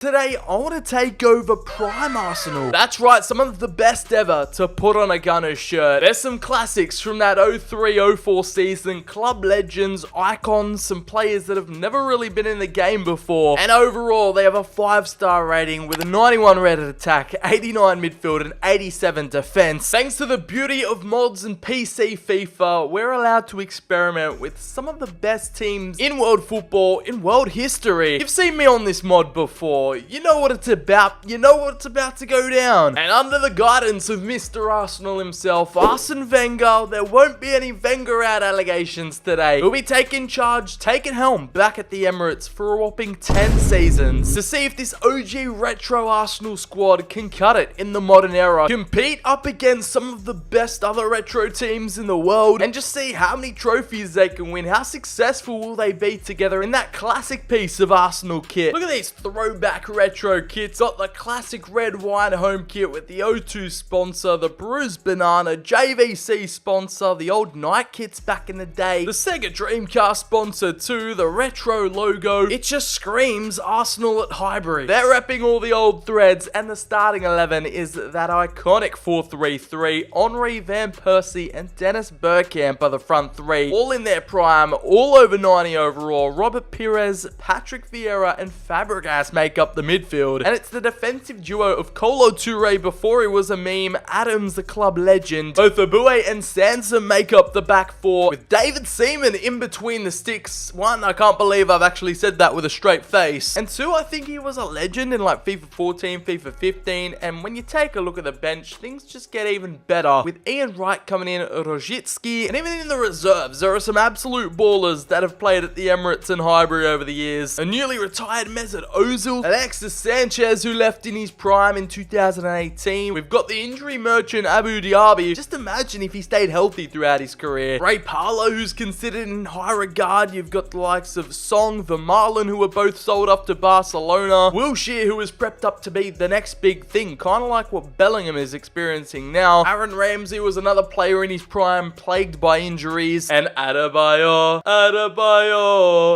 Today, I want to take over Prime Arsenal. That's right, some of the best ever to put on a Gunners shirt. There's some classics from that 03-04 season, club legends, icons, some players that have never really been in the game before. And overall, they have a 5-star rating with a 91 rated attack, 89 midfield, and 87 defense. Thanks to the beauty of mods and PC FIFA, we're allowed to experiment with some of the best teams in world football, in world history. You've seen me on this mod before. You know what it's about. You know what's about to go down. And under the guidance of Mr. Arsenal himself, Arsne Wenger, there won't be any Wenger out allegations today. He'll be taking charge, taking helm back at the Emirates for a whopping 10 seasons to see if this OG retro Arsenal squad can cut it in the modern era, compete up against some of the best other retro teams in the world, and just see how many trophies they can win. How successful will they be together in that classic piece of Arsenal kit? Look at these throwback retro kits. Got the classic red wine home kit with the O2 sponsor, the bruised banana, JVC sponsor, the old Nike kits back in the day, the Sega Dreamcast sponsor too, the retro logo. It just screams Arsenal at Highbury. They're repping all the old threads, and the starting 11 is that iconic 4-3-3. Henri Van Persie and Dennis Bergkamp are the front three, all in their prime, all over 90 overall. Robert Pires, Patrick Vieira, and Fabregas make up the midfield, and it's the defensive duo of Kolo Touré before he was a meme, Adams the club legend, both Abue and Sansa make up the back four, with David Seaman in between the sticks. One, I can't believe I've actually said that with a straight face, and two, I think he was a legend in like FIFA 14, FIFA 15, and when you take a look at the bench, things just get even better, with Ian Wright coming in, Rojicki, and even in the reserves, there are some absolute ballers that have played at the Emirates and Highbury over the years. A newly retired Mesut Ozil, Alexis Sanchez, who left in his prime in 2018. We've got the injury merchant Abu Dhabi. Just imagine if he stayed healthy throughout his career. Ray Parlour, who's considered in high regard. You've got the likes of Song, Vermaelen, who were both sold off to Barcelona. Wilshere, who was prepped up to be the next big thing, kind of like what Bellingham is experiencing now. Aaron Ramsey was another player in his prime, plagued by injuries. And Adebayor,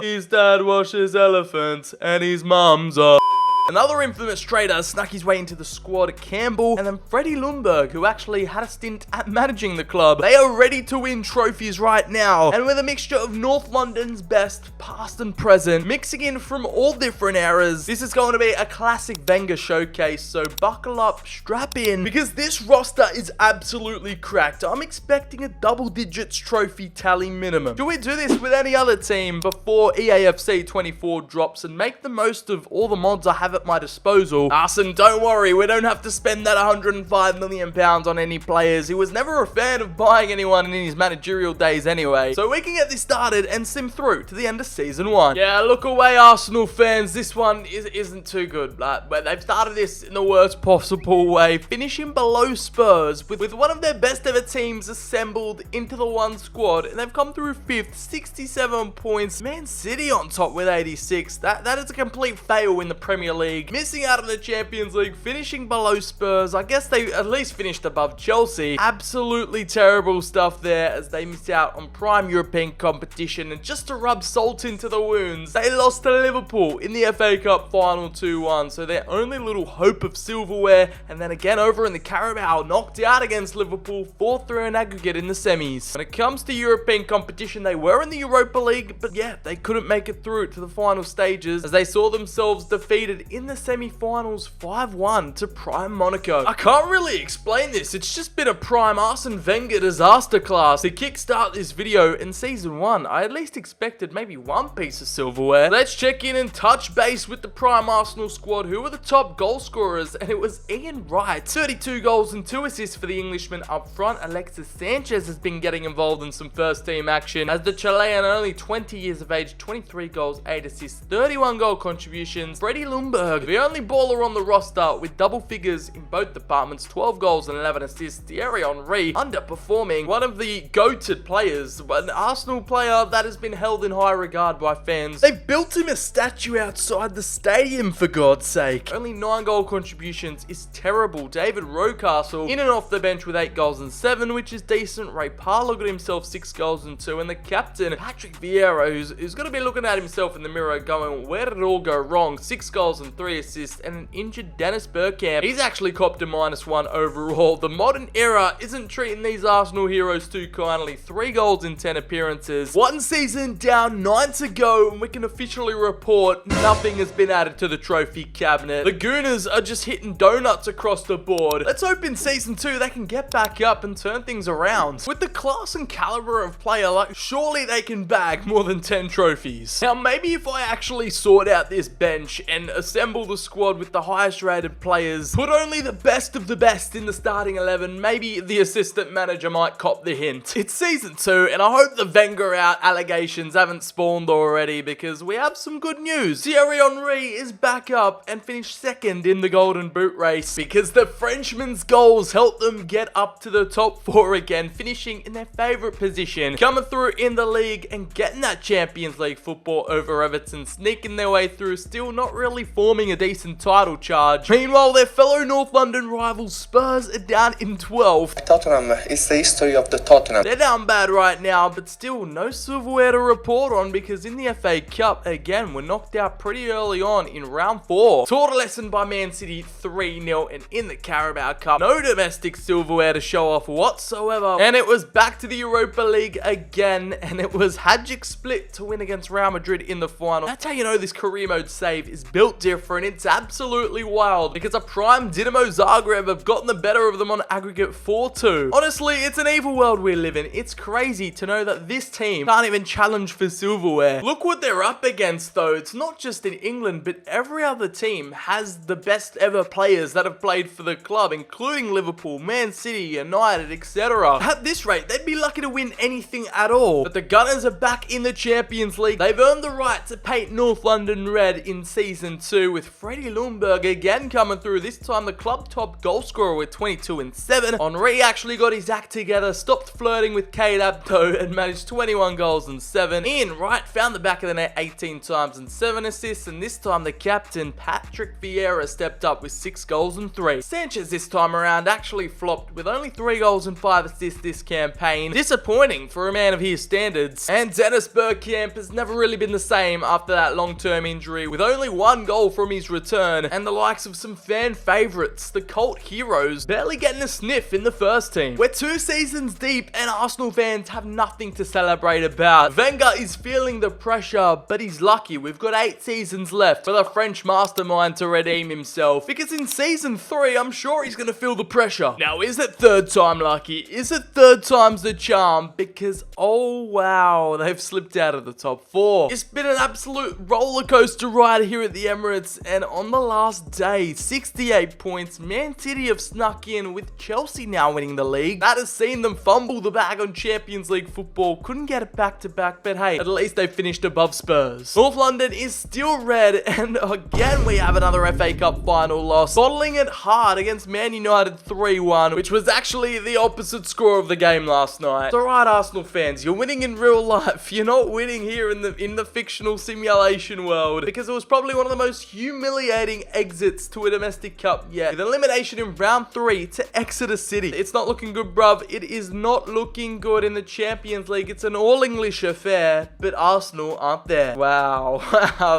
his dad washes elephants, and his mum's a... Another infamous trader snuck his way into the squad, Campbell, and then Freddie Ljungberg, who actually had a stint at managing the club. They are ready to win trophies right now, and with a mixture of North London's best, past and present, mixing in from all different eras, this is going to be a classic Wenger showcase, so buckle up, strap in, because this roster is absolutely cracked. I'm expecting a double digits trophy tally minimum. Do we do this with any other team before EAFC 24 drops and make the most of all the mods I have at my disposal? Arsene, don't worry, we don't have to spend that £105 million on any players. He was never a fan of buying anyone in his managerial days anyway, so we can get this started and sim through to the end of season 1. Yeah, look away, Arsenal fans, this one isn't too good, but they've started this in the worst possible way, finishing below Spurs with one of their best ever teams assembled into the one squad, and they've come through 5th, 67 points. Man City on top with 86. That is a complete fail in the Premier League. Missing out on the Champions League, finishing below Spurs. I guess they at least finished above Chelsea. Absolutely terrible stuff there as they missed out on prime European competition, and just to rub salt into the wounds, they lost to Liverpool in the FA Cup final 2-1, so their only little hope of silverware, and then again over in the Carabao, knocked out against Liverpool 4-3 in aggregate in the semis. When it comes to European competition, they were in the Europa League, but yeah, they couldn't make it through to the final stages as they saw themselves defeated in the semi-finals 5-1 to Prime Monaco. I can't really explain this, it's just been a prime Arsene Wenger disaster class. To kickstart this video in season 1, I at least expected maybe one piece of silverware. Let's check in and touch base with the prime Arsenal squad. Who were the top goal scorers? And it was Ian Wright. 32 goals and 2 assists for the Englishman up front. Alexis Sanchez has been getting involved in some first team action as the Chilean, only 20 years of age, 23 goals, 8 assists, 31 goal contributions. Freddie Ljungberg, the only baller on the roster with double figures in both departments, 12 goals and 11 assists. Thierry Henry, underperforming, one of the goated players, an Arsenal player that has been held in high regard by fans. They've built him a statue outside the stadium, for God's sake. Only 9 goal contributions is terrible. David Rocastle, in and off the bench with 8 goals and 7, which is decent. Ray Parlour got himself 6 goals and 2, and the captain, Patrick Vieira, who's going to be looking at himself in the mirror going, where did it all go wrong? 6 goals and and 3 assists, and an injured Dennis Bergkamp. He's actually copped a -1 overall. The modern era isn't treating these Arsenal heroes too kindly. 3 goals in 10 appearances. One season down, 9 to go, and we can officially report nothing has been added to the trophy cabinet. The Gooners are just hitting donuts across the board. Let's hope in season 2 they can get back up and turn things around. With the class and caliber of player, like, surely they can bag more than 10 trophies. Now, maybe if I actually sort out this bench and assemble the squad with the highest rated players, put only the best of the best in the starting 11, maybe the assistant manager might cop the hint. It's season 2, and I hope the Wenger out allegations haven't spawned already, because we have some good news. Thierry Henry is back up and finished 2nd in the Golden Boot race, because the Frenchman's goals helped them get up to the top 4 again, finishing in their favourite position, coming through in the league and getting that Champions League football over Everton, sneaking their way through, still not really forming a decent title charge. Meanwhile, their fellow North London rivals Spurs are down in 12th. Tottenham is the history of the Tottenham. They're down bad right now, but still no silverware to report on, because in the FA Cup, again, we're knocked out pretty early on in round 4. Taught a lesson by Man City 3-0, and in the Carabao Cup, no domestic silverware to show off whatsoever. And it was back to the Europa League again, and it was Hadjic split to win against Real Madrid in the final. That's how you know this career mode save is built different. It's absolutely wild, because a prime Dinamo Zagreb have gotten the better of them on aggregate 4-2. Honestly, it's an evil world we live in. It's crazy to know that this team can't even challenge for silverware. Look what they're up against though. It's not just in England, but every other team has the best ever players that have played for the club, including Liverpool, Man City, United, etc. At this rate, they'd be lucky to win anything at all. But the Gunners are back in the Champions League. They've earned the right to paint North London red in season 2, with Freddie Ljungberg again coming through, this time the club top goal scorer with 22 and 7. Henry actually got his act together, stopped flirting with Kate Abdo, and managed 21 goals and 7. Ian Wright found the back of the net 18 times and 7 assists, and this time the captain Patrick Vieira stepped up with 6 goals and 3. Sanchez this time around actually flopped with only 3 goals and 5 assists this campaign. Disappointing for a man of his standards. And Dennis Bergkamp has never really been the same after that long-term injury, with only 1 goal from his return, and the likes of some fan favourites, the cult heroes, barely getting a sniff in the first team. We're 2 seasons deep, and Arsenal fans have nothing to celebrate about. Wenger is feeling the pressure, but he's lucky. We've got 8 seasons left for the French mastermind to redeem himself, because in season 3, I'm sure he's going to feel the pressure. Now, is it 3rd time lucky? Is it 3rd time's the charm? Because, oh wow, they've slipped out of the top 4. It's been an absolute roller coaster ride here at the Emirates, and on the last day, 68 points, Man City have snuck in, with Chelsea now winning the league. That has seen them fumble the bag on Champions League football, couldn't get it back to back, but hey, at least they finished above Spurs. North London is still red, and again we have another FA Cup final loss, bottling it hard against Man United 3-1, which was actually the opposite score of the game last night. It's alright, Arsenal fans, you're winning in real life, you're not winning here in the fictional simulation world, because it was probably one of the most humiliating exits to a domestic cup yet, with elimination in round 3 to Exeter City. It's not looking good, bruv. It is not looking good in the Champions League. It's an all-English affair, but Arsenal aren't there. Wow.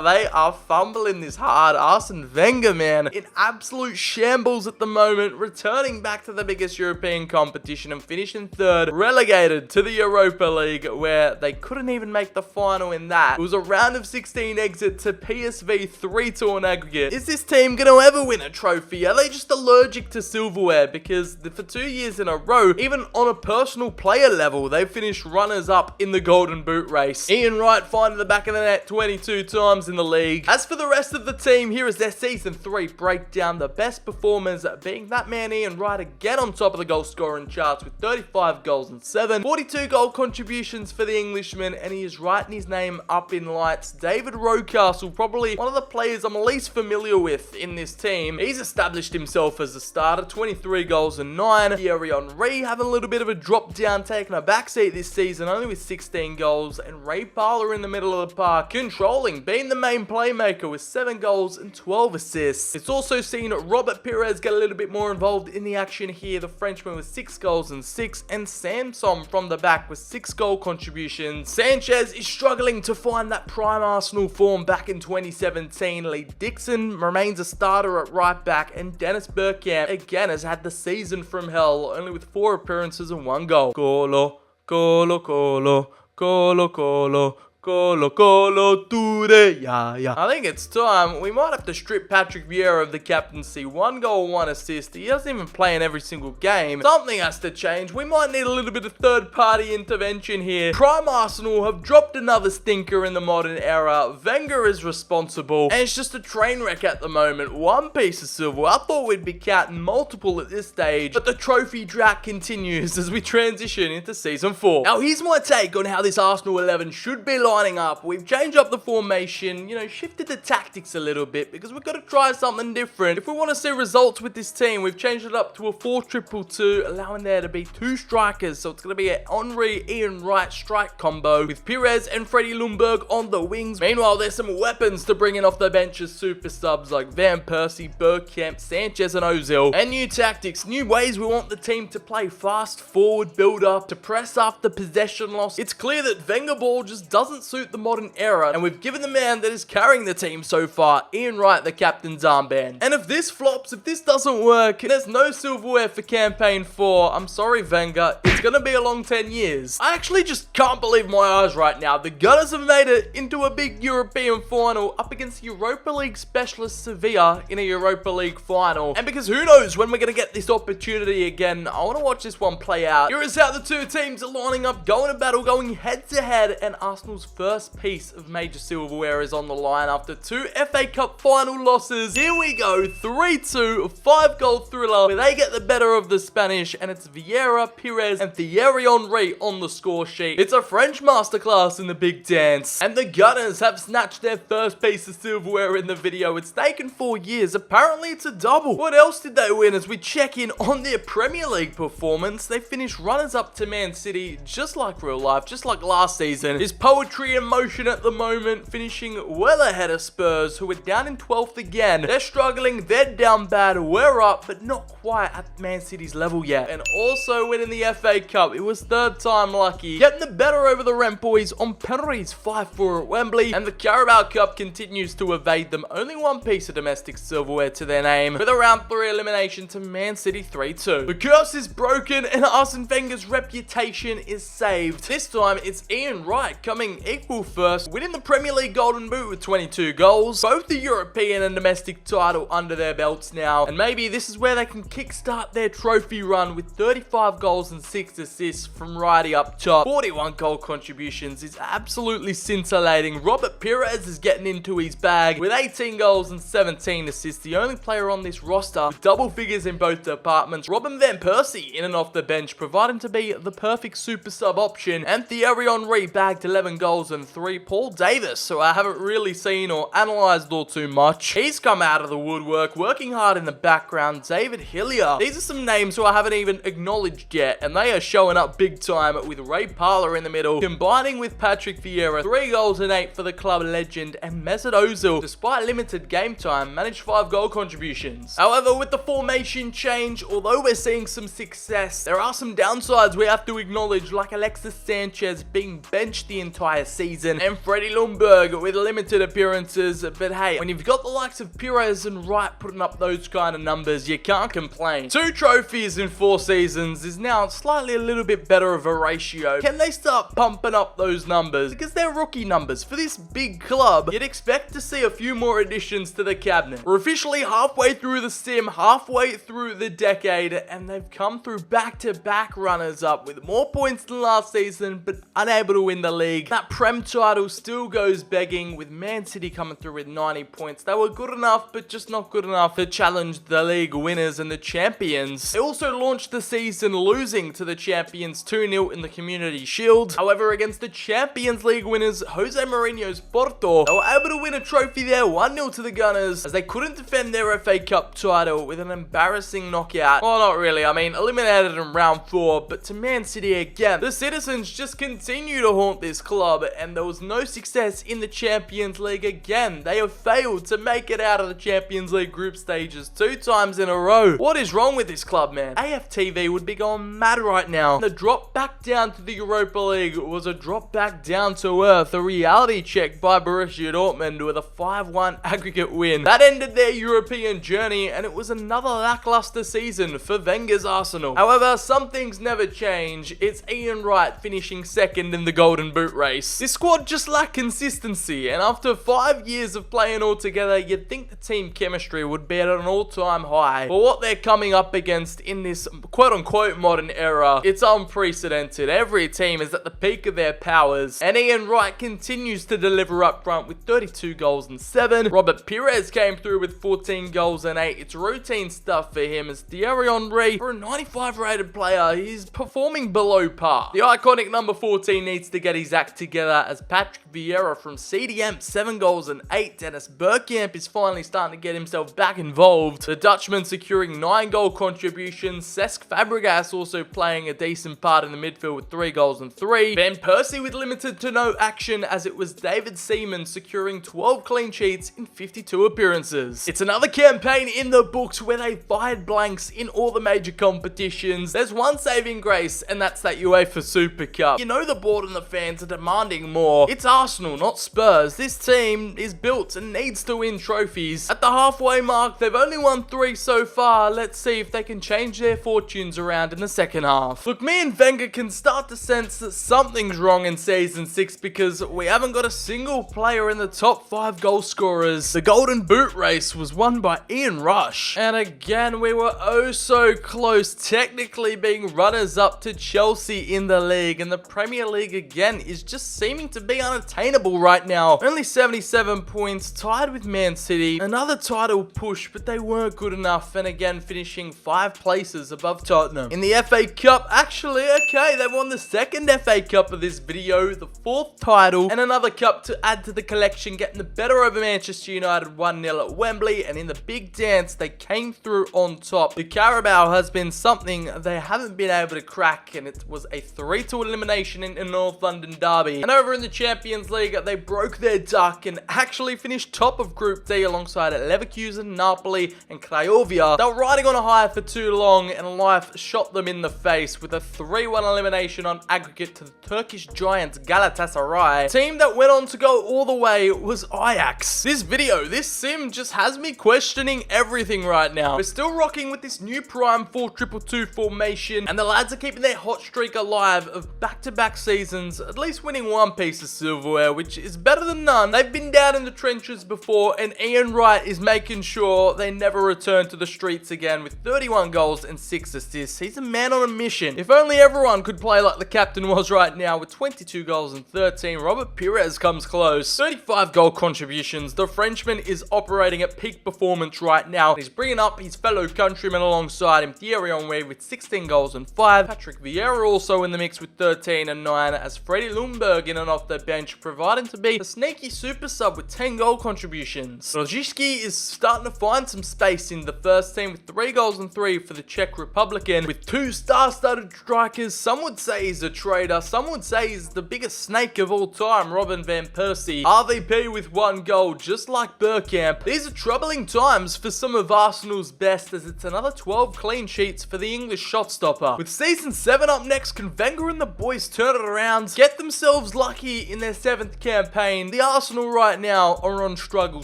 They are fumbling this hard. Arsne Wenger, man, in absolute shambles at the moment, returning back to the biggest European competition and finishing 3rd, relegated to the Europa League, where they couldn't even make the final in that. It was a round of 16 exit to PSV 3-2 on aggregate. Is this team going to ever win a trophy? Are they just allergic to silverware? Because for 2 years in a row, even on a personal player level, they finished runners-up in the Golden Boot race. Ian Wright finding the back of the net 22 times in the league. As for the rest of the team, here is their season 3 breakdown. The best performers being that man Ian Wright, again on top of the goal scoring charts with 35 goals and 7. 42 goal contributions for the Englishman, and he is writing his name up in lights. David Rocastle, probably one of the players I'm least familiar with in this team. He's established himself as a starter, 23 goals and 9. Thierry Henry having a little bit of a drop down, taking a backseat this season, only with 16 goals. And Ray Parlour in the middle of the park, controlling, being the main playmaker with 7 goals and 12 assists. It's also seen Robert Pires get a little bit more involved in the action here, the Frenchman with 6 goals and 6, and Samson from the back with 6 goal contributions. Sanchez is struggling to find that prime Arsenal form back in 2017, Lee Dixon remains a starter at right back, and Dennis Bergkamp again has had the season from hell, only with 4 appearances and 1 goal. Colo, colo, colo, colo, colo. Colo, colo, ture, yeah. I think it's time. We might have to strip Patrick Vieira of the captaincy. 1 goal, 1 assist. He doesn't even play in every single game. Something has to change. We might need a little bit of third-party intervention here. Prime Arsenal have dropped another stinker in the modern era. Wenger is responsible, and it's just a train wreck at the moment. 1 piece of silver. I thought we'd be counting multiple at this stage, but the trophy drought continues as we transition into Season 4. Now, here's my take on how this Arsenal 11 should be lining up. We've changed up the formation, shifted the tactics a little bit because we've got to try something different. If we want to see results with this team, we've changed it up to a 4-2-2-2, allowing there to be 2 strikers. So it's going to be an Henry, Ian Wright strike combo with Pires and Freddie Ljungberg on the wings. Meanwhile, there's some weapons to bring in off the bench as super subs like Van Persie, Bergkamp, Sanchez and Ozil. And new tactics, new ways we want the team to play: fast, forward, build up, to press after possession loss. It's clear that Wenger ball just doesn't suit the modern era, and we've given the man that is carrying the team so far, Ian Wright, the captain's armband. And if this flops, if this doesn't work, there's no silverware for campaign 4. I'm sorry, Wenger, it's gonna be a long 10 years. I actually just can't believe my eyes right now. The Gunners have made it into a big European final up against Europa League specialist Sevilla in a Europa League final. And because who knows when we're gonna get this opportunity again, I want to watch this one play out. Here is how the 2 teams are lining up, going to battle, going head to head, and Arsenal's first piece of major silverware is on the line after 2 FA Cup final losses. Here we go, 3-2, a 5-goal thriller where they get the better of the Spanish, and it's Vieira, Pires, and Thierry Henry on the score sheet. It's a French masterclass in the big dance, and the Gunners have snatched their first piece of silverware in the video. It's taken 4 years. Apparently it's a double. What else did they win? As we check in on their Premier League performance, they finished runners-up to Man City, just like real life, just like last season. Is poetry in motion at the moment, finishing well ahead of Spurs, who are down in 12th again. They're struggling, they're down bad, we're up, but not quite at Man City's level yet. And also winning the FA Cup, it was 3rd time lucky, getting the better over the Rent Boys on penalties, 5-4 at Wembley. And the Carabao Cup continues to evade them, only 1 piece of domestic silverware to their name, with a round 3 elimination to Man City 3-2. The curse is broken, and Arsne Wenger's reputation is saved. This time it's Ian Wright coming equal first, winning the Premier League Golden Boot with 22 goals, both the European and domestic title under their belts now, and maybe this is where they can kickstart their trophy run with 35 goals and 6 assists from Righty up top. 41 goal contributions is absolutely scintillating. Robert Pires is getting into his bag with 18 goals and 17 assists, the only player on this roster with double figures in both departments. Robin Van Persie in and off the bench, providing to be the perfect super sub option, and Thierry Henry bagged 11 goals and 3. Paul Davis, who I haven't really seen or analysed all too much, he's come out of the woodwork, working hard in the background. David Hillier. These are some names who I haven't even acknowledged yet, and they are showing up big time with Ray Parler in the middle, combining with Patrick Vieira. 3 goals and 8 for the club legend, and Mesut Ozil, despite limited game time, managed 5 goal contributions. However, with the formation change, although we're seeing some success, there are some downsides we have to acknowledge, like Alexis Sanchez being benched the entire season, and Freddie Ljungberg with limited appearances. But hey, when you've got the likes of Pires and Wright putting up those kind of numbers, you can't complain. 2 trophies in 4 seasons is now slightly a little bit better of a ratio. Can they start pumping up those numbers? Because they're rookie numbers. For this big club, you'd expect to see a few more additions to the cabinet. We're officially halfway through the sim, halfway through the decade, and they've come through back-to-back runners-up with more points than last season, but unable to win the league. That Prem title still goes begging, with Man City coming through with 90 points. They were good enough, but just not good enough to challenge the league winners and the champions. They also launched the season losing to the champions 2-0 in the Community Shield. However, against the Champions League winners, Jose Mourinho's Porto, they were able to win a trophy there, 1-0 to the Gunners, as they couldn't defend their FA Cup title with an embarrassing knockout. Well, not really, I mean, eliminated in round 4, but to Man City again. The citizens just continue to haunt this club, and there was no success in the Champions League again. They have failed to make it out of the Champions League group stages 2 times in a row. What is wrong with this club, man? AFTV would be going mad right now. The drop back down to the Europa League was a drop back down to earth, a reality check by Borussia Dortmund with a 5-1 aggregate win. That ended their European journey, and it was another lackluster season for Wenger's Arsenal. However, some things never change. It's Ian Wright finishing second in the Golden Boot race. This squad just lacked consistency, and after 5 years of playing all together, you'd think the team chemistry would be at an all-time high. But what they're coming up against in this quote-unquote modern era, it's unprecedented. Every team is at the peak of their powers, and Ian Wright continues to deliver up front with 32 goals and 7. Robert Pires came through with 14 goals and 8. It's routine stuff for him, as Thierry Henry, for a 95 rated player, he's performing below par. The iconic number 14 needs to get his act together, as Patrick Vieira from CDM, 7 goals and 8. Dennis Bergkamp is finally starting to get himself back involved. The Dutchman securing 9 goal contributions. Cesc Fabregas also playing a decent part in the midfield with 3 goals and 3. Van Persie with limited to no action, as it was David Seaman securing 12 clean sheets in 52 appearances. It's another campaign in the books where they fired blanks in all the major competitions. There's one saving grace, and that's that UEFA Super Cup. You know the board and the fans are demanding more. It's Arsenal, not Spurs. This team is built and needs to win trophies. At the halfway mark, they've only won 3 so far. Let's see if they can change their fortunes around in the second half. Look, me and Wenger can start to sense that something's wrong in Season 6 because we haven't got a single player in the top 5 goal scorers. The Golden Boot race was won by Ian Rush. And again, we were oh so close, technically being runners-up to Chelsea in the league. And the Premier League, again, is just seeming to be unattainable right now. Only 77 points, tied with Man City. Another title push, but they weren't good enough. And again, finishing 5 places above Tottenham. In the FA Cup, actually, okay, they won the 2nd FA Cup of this video, the 4th title, and another cup to add to the collection, getting the better over Manchester United 1-0 at Wembley. And in the big dance, they came through on top. The Carabao has been something they haven't been able to crack, and it was a 3-2 elimination in the North London derby. And over in the Champions League, they broke their duck and actually finished top of Group D alongside Leverkusen, Napoli, and Craiova. They were riding on a high for too long, and life shot them in the face with a 3-1 elimination on aggregate to the Turkish giants Galatasaray. Team that went on to go all the way was Ajax. This video, this sim just has me questioning everything right now. We're still rocking with this new Prime 4-2-2-2 formation, and the lads are keeping their hot streak alive of back-to-back seasons, at least winning 1 piece of silverware, which is better than none. They've been down in the trenches before, and Ian Wright is making sure they never return to the streets again with 31 goals and 6 assists. He's a man on a mission. If only everyone could play like the captain was right now with 22 goals and 13. Robert Pires comes close. 35 goal contributions. The Frenchman is operating at peak performance right now. He's bringing up his fellow countrymen alongside him. Thierry Henry with 16 goals and 5. Patrick Vieira also in the mix with 13 and 9, as Freddie Ljungberg in and off the bench, providing to be a sneaky super sub with 10 goal contributions. Rojiski is starting to find some space in the first team with 3 goals and 3 for the Czech Republican, with 2 star-studded strikers. Some would say he's a traitor. Some would say he's the biggest snake of all time, Robin van Persie. RVP with 1 goal, just like Bergkamp. These are troubling times for some of Arsenal's best, as it's another 12 clean sheets for the English shot stopper. With Season 7 up next, can Wenger and the boys turn it around, get themselves lucky in their 7th campaign? The Arsenal right now are on struggle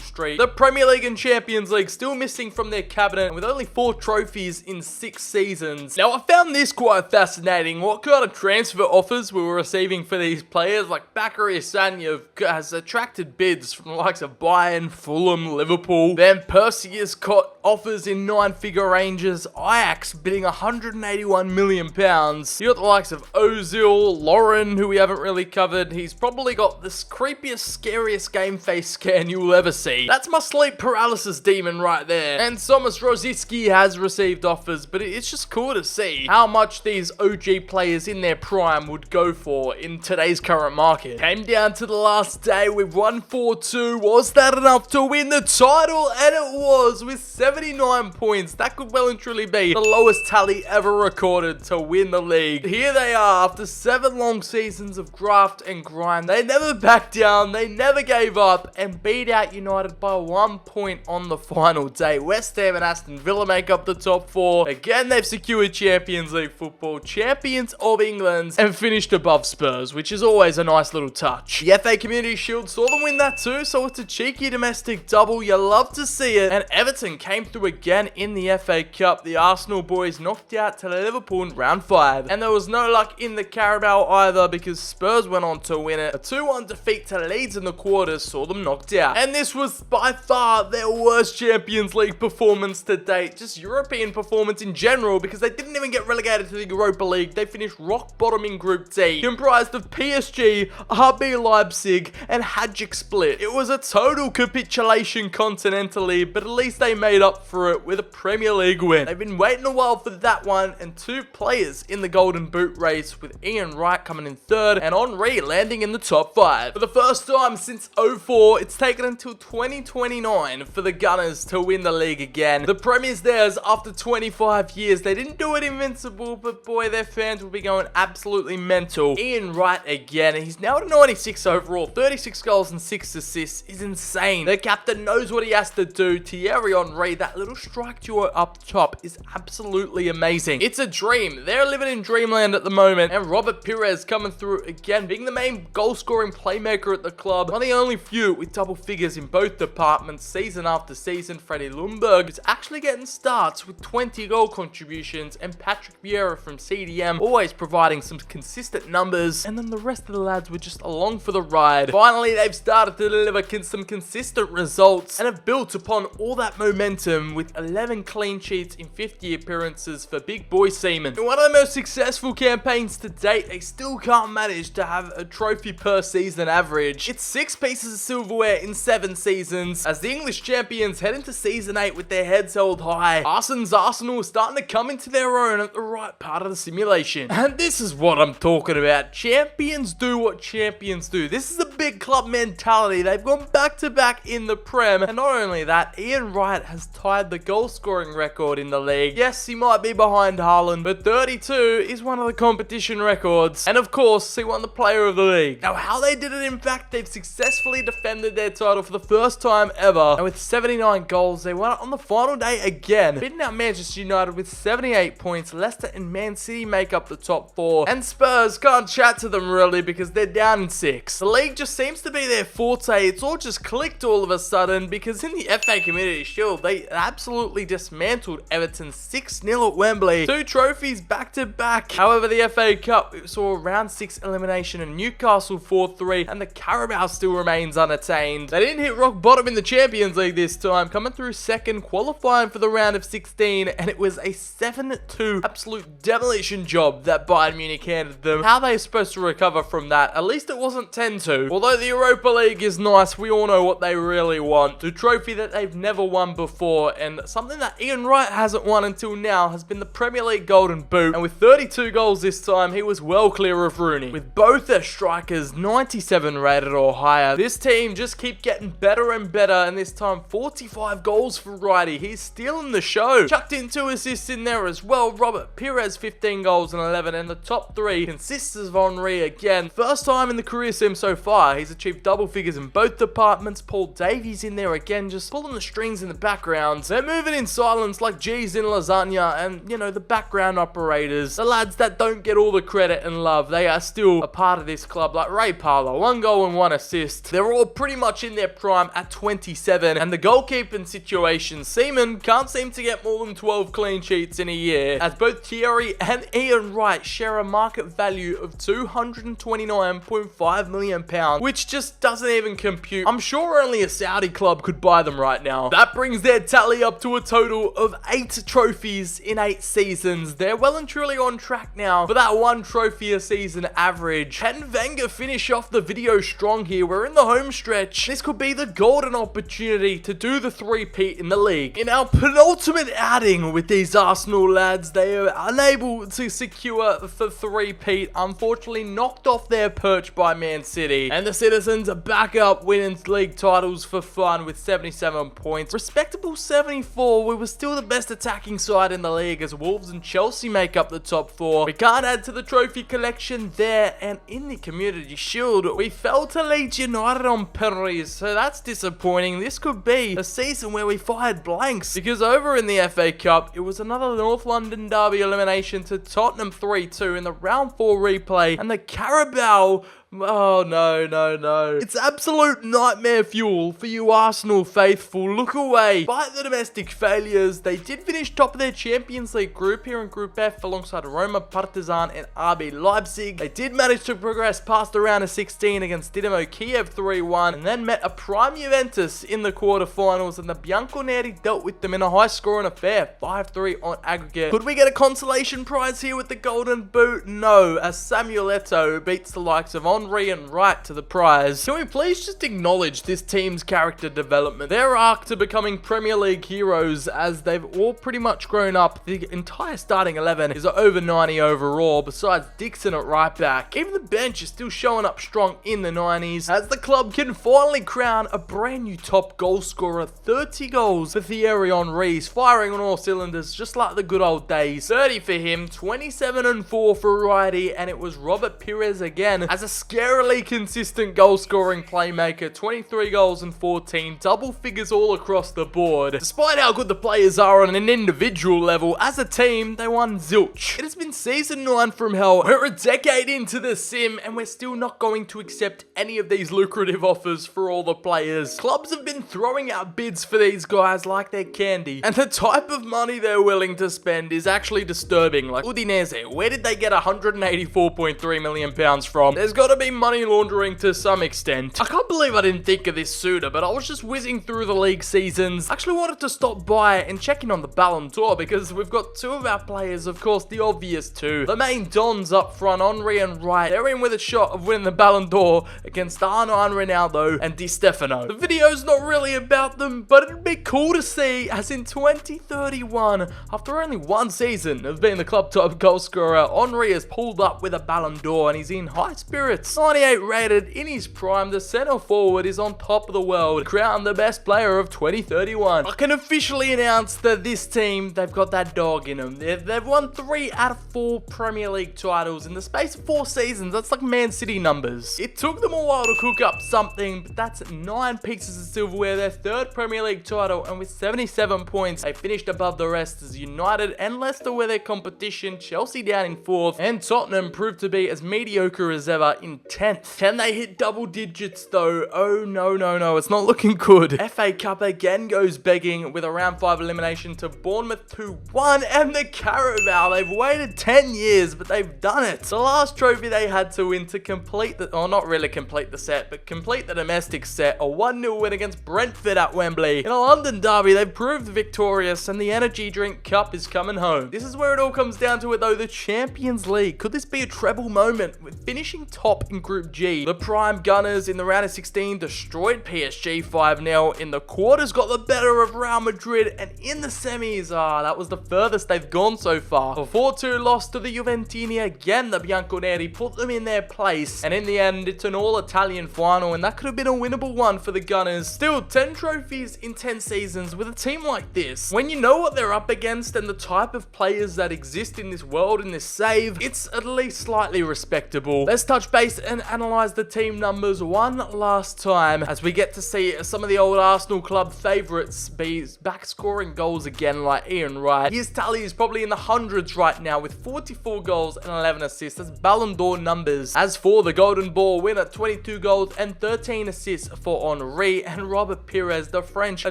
street. The Premier League and Champions League still missing from their cabinet, with only 4 trophies in 6 seasons. Now, I found this quite fascinating. What kind of transfer offers we were receiving for these players? Like Bakary Sagna has attracted bids from the likes of Bayern, Fulham, Liverpool. Van Persie has got offers in 9-figure ranges. Ajax bidding £181 million. You got the likes of Ozil, Lauren, who we haven't really covered. He's probably got the creepiest, scariest game face scan you'll ever see. That's my sleep paralysis demon right there. And Somas Rosicky has received offers, but it's just cool to see how much these OG players in their prime would go for in today's current market. Came down to the last day with 1-4-2. Was that enough to win the title? And it was, with 79 points. That could well and truly be the lowest tally ever recorded to win the league. Here they are after 7 long seasons of graft and grind. They never backed down, they never gave up, and beat out United by 1 point on the final day. West Ham and Aston Villa make up the top 4. Again, they've secured Champions League football, champions of England, and finished above Spurs, which is always a nice little touch. The FA Community Shield saw them win that too, so it's a cheeky domestic double. You love to see it. And Everton came through again in the FA Cup. The Arsenal boys knocked out to Liverpool in round 5. And there was no luck in the Carabao either, because Spurs went on to win it. A 2-1 defeat to Leeds in the quarters saw them knocked out. And this was by far their worst Champions League performance to date. Just European performance in general, because they didn't even get relegated to the Europa League. They finished rock bottom in Group D, comprised of PSG, RB Leipzig, and Hajduk Split. It was a total capitulation continentally, but at least they made up for it with a Premier League win. They've been waiting a while for that one, and 2 players in the Golden Boot race, with Ian Wright coming in 3rd and Henry landing in the top 5. For the first time since 04, it's taken until 2029 for the Gunners to win the league again. The Premier's theirs after 25 years. They didn't do it invincible, but boy, their fans will be going absolutely mental. Ian Wright again, he's now at a 96 overall, 36 goals and 6 assists is insane. The captain knows what he has to do. Thierry Henry, that little strike duo up top is absolutely amazing. It's a dream. They're living in dreamland at the moment, and Robert Pires coming through again, being the main goal-scoring playmaker at the club. One of the only few with double figures in both departments season after season. Freddie Ljungberg is actually getting starts with 20 goal contributions, and Patrick Vieira from CDM always providing some consistent numbers, and then the rest of the lads were just along for the ride. Finally, they've started to deliver some consistent results and have built upon all that momentum with 11 clean sheets in 50 appearances for big boy Seaman. In one of the most successful campaigns to date, they still can't manage to have a trophy per season average. It's 6 pieces of silverware in 7 seasons, as the English champions head into season 8 with their heads held high. Arsenal's Arsenal is starting to come into their own at the right part of the simulation. And this is what I'm talking about. Champions do what champions do. This is a big club mentality. They've gone back to back in the Prem, and not only that, Ian Wright has tied the goal scoring record in the league. Yes, he might be behind Haaland, but 32 is one of the competition records, and of course he won the player of the league. Now, how they did it, in fact, they've successfully defended their title for the first time ever, and with 79 goals they won it on the final day again, beating out Manchester United with 78 points. Leicester and Man City make up the top 4, and Spurs can't chat to them really, because they're down in 6. The league just seems to be their forte. It's all just clicked all of a sudden, because in the FA Community Shield they absolutely dismantled Everton 6-0 at Wembley. 2 trophies back to back. However, the FA Cup saw a round 6 elimination in Newcastle 4-3, and the Carabao still remains unattained. They didn't hit rock bottom in the Champions League this time, coming through 2nd, qualifying for the round of 16, and it was a 7-2 absolute demolition job that Bayern Munich handed them. How are they supposed to recover from that? At least it wasn't 10-2. Although the Europa League is nice, we all know what they really want. The trophy that they've never won before, and something that Ian Wright hasn't won until now, has been the Premier League Golden Boot. And with 32 goals this time, he was well clear of Rooney. With both their strikers 97 rated or higher, this team just keep getting better and better, and this time 45 goals for Wrighty. He's stealing the show. Chucked in 2 assists in there as well. Robert Pires 15 goals and 11, and the top 3 consists of Henry again. First time in the career sim so far, he's achieved double figures in both departments. Paul Davies in there again, just pulling the strings in the background. They're moving in silence like G's in lasagna, and you know, the background operators, the lads that don't get all the credit and love, they are still a part of this club, like Ray Parlour, 1 goal and 1 assist. They're all pretty much in their prime at 27, and the goalkeeping situation, Seaman can't seem to get more than 12 clean sheets in a year, as both Thierry and Ian Wright share a market value of £229.5 million, which just doesn't even compute. I'm sure only a Saudi club could buy them right now. That brings their tally up to a total of 8 trophies in 8 seasons. They're well and truly on track now for that 1 trophy a season average. Can Wenger finish off the video strong here? We're in the home stretch. This could be the golden opportunity to do the 3-peat in the league. In our penultimate outing with these Arsenal lads, they are unable to secure the 3-peat, unfortunately knocked off their perch by Man City. And the citizens are back up winning league titles for fun with 77 points. Respectable 74. We were still the best attacking side in the league, as Wolves and Chelsea make up the top 4. We can't add to the trophy collection there, and in the Community Shield, we fell to Leeds United on penalties, so that's disappointing. This could be a season where we fired blanks, because over in the FA Cup, it was another North London derby elimination to Tottenham 3-2 in the round 4 replay, and the Carabao. Oh, no. It's absolute nightmare fuel for you Arsenal faithful. Look away. Despite the domestic failures, they did finish top of their Champions League group here in Group F alongside Roma, Partizan and RB Leipzig. They did manage to progress past the round of 16 against Dynamo Kiev 3-1 and then met a prime Juventus in the quarterfinals, and the Bianconeri dealt with them in a high-scoring affair, 5-3 on aggregate. Could we get a consolation prize here with the Golden Boot? No, as Samuel Eto'o beats the likes of Henry and Wright to the prize. Can we please just acknowledge this team's character development, their arc to becoming Premier League heroes, as they've all pretty much grown up. The entire starting 11 is over 90 overall, besides Dixon at right back. Even the bench is still showing up strong in the 90s, as the club can finally crown a brand new top goal scorer. 30 goals for Thierry Henry, firing on all cylinders just like the good old days. 30 for him, 27 and 4 for Righty, and it was Robert Pires again as a scarily consistent goal scoring playmaker. 23 goals and 14, double figures all across the board. Despite how good the players are on an individual level, as a team they won zilch. It has been season 9 from hell. We're a decade into the sim and we're still not going to accept any of these lucrative offers for all the players. Clubs have been throwing out bids for these guys like they're candy, and the type of money they're willing to spend is actually disturbing. Like Udinese, where did they get £184.3 million from? There's got to be money laundering to some extent. I can't believe I didn't think of this sooner, but I was just whizzing through the league seasons. I actually wanted to stop by and check in on the Ballon d'Or, because we've got two of our players, of course the obvious two, the main dons up front, Henry and Wright. They're in with a shot of winning the Ballon d'Or against R9 Ronaldo and Di Stefano. The video's not really about them, but it'd be cool to see, as in 2031, after only one season of being the club top goal scorer, Henry has pulled up with a Ballon d'Or and he's in high spirits. 98 rated in his prime, the centre forward is on top of the world, crowned the best player of 2031. I can officially announce that this team, they've got that dog in them. They've won 3 out of 4 Premier League titles in the space of 4 seasons. That's like Man City numbers. It took them a while to cook up something, but that's 9 pieces of silverware, their 3rd Premier League title, and with 77 points, they finished above the rest as United and Leicester were their competition, Chelsea down in 4th, and Tottenham proved to be as mediocre as ever in 10th. Can they hit double digits though? Oh no, it's not looking good. FA Cup again goes begging with a round 5 elimination to Bournemouth 2-1, and the Carabao, they've waited 10 years, but they've done it. The last trophy they had to win to complete the, or not really complete the set, but complete the domestic set, a 1-0 win against Brentford at Wembley. In a London derby, they've proved victorious, and the Energy Drink Cup is coming home. This is where it all comes down to it though, the Champions League. Could this be a treble moment with finishing top in Group G? The prime Gunners in the round of 16 destroyed PSG 5-0. In the quarters, got the better of Real Madrid, and in the semis, that was the furthest they've gone so far. A 4-2 loss to the Juventini again, the Bianconeri put them in their place, and in the end, it's an all-Italian final, and that could have been a winnable one for the Gunners. Still, 10 trophies in 10 seasons with a team like this. When you know what they're up against and the type of players that exist in this world, in this save, it's at least slightly respectable. Let's touch base and analyze the team numbers one last time, as we get to see some of the old Arsenal club favourites be back scoring goals again, like Ian Wright. His tally is probably in the hundreds right now with 44 goals and 11 assists. That's Ballon d'Or numbers. As for the Golden Ball winner, 22 goals and 13 assists for Henry, and Robert Pires. The French are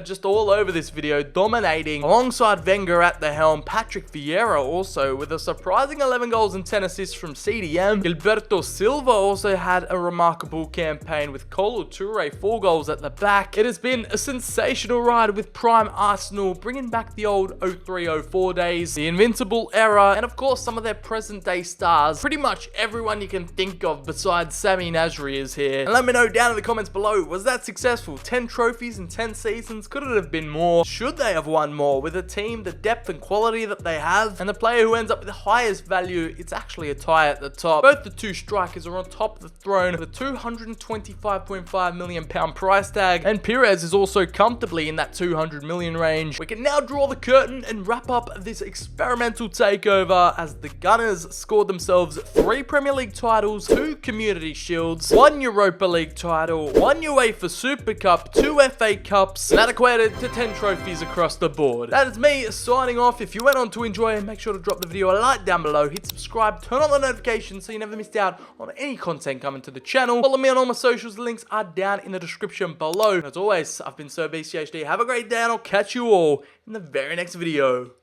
just all over this video, dominating alongside Wenger at the helm. Patrick Vieira also with a surprising 11 goals and 10 assists from CDM. Gilberto Silva also had a remarkable campaign with Kolo Touré, 4 goals at the back. It has been a sensational ride with prime Arsenal, bringing back the old 03-04 days, the invincible era, and of course some of their present day stars. Pretty much everyone you can think of besides Sami Nasri is here. And let me know down in the comments below, was that successful? 10 trophies in 10 seasons? Could it have been more? Should they have won more? With a team, the depth and quality that they have, and the player who ends up with the highest value, it's actually a tie at the top. Both the two strikers are on top atop the throne with a £225.5 million price tag, and Perez is also comfortably in that 200 million range. We can now draw the curtain and wrap up this experimental takeover as the Gunners scored themselves 3 Premier League titles, 2 Community Shields, 1 Europa League title, 1 UEFA Super Cup, 2 FA Cups, and that equated to 10 trophies across the board. That is me signing off. If you went on to enjoy it, make sure to drop the video a like down below, hit subscribe, turn on the notifications so you never missed out on any content coming to the channel. Follow me on all my socials, the links are down in the description below. And as always, I've been Sir BCHD. Have a great day and I'll catch you all in the very next video.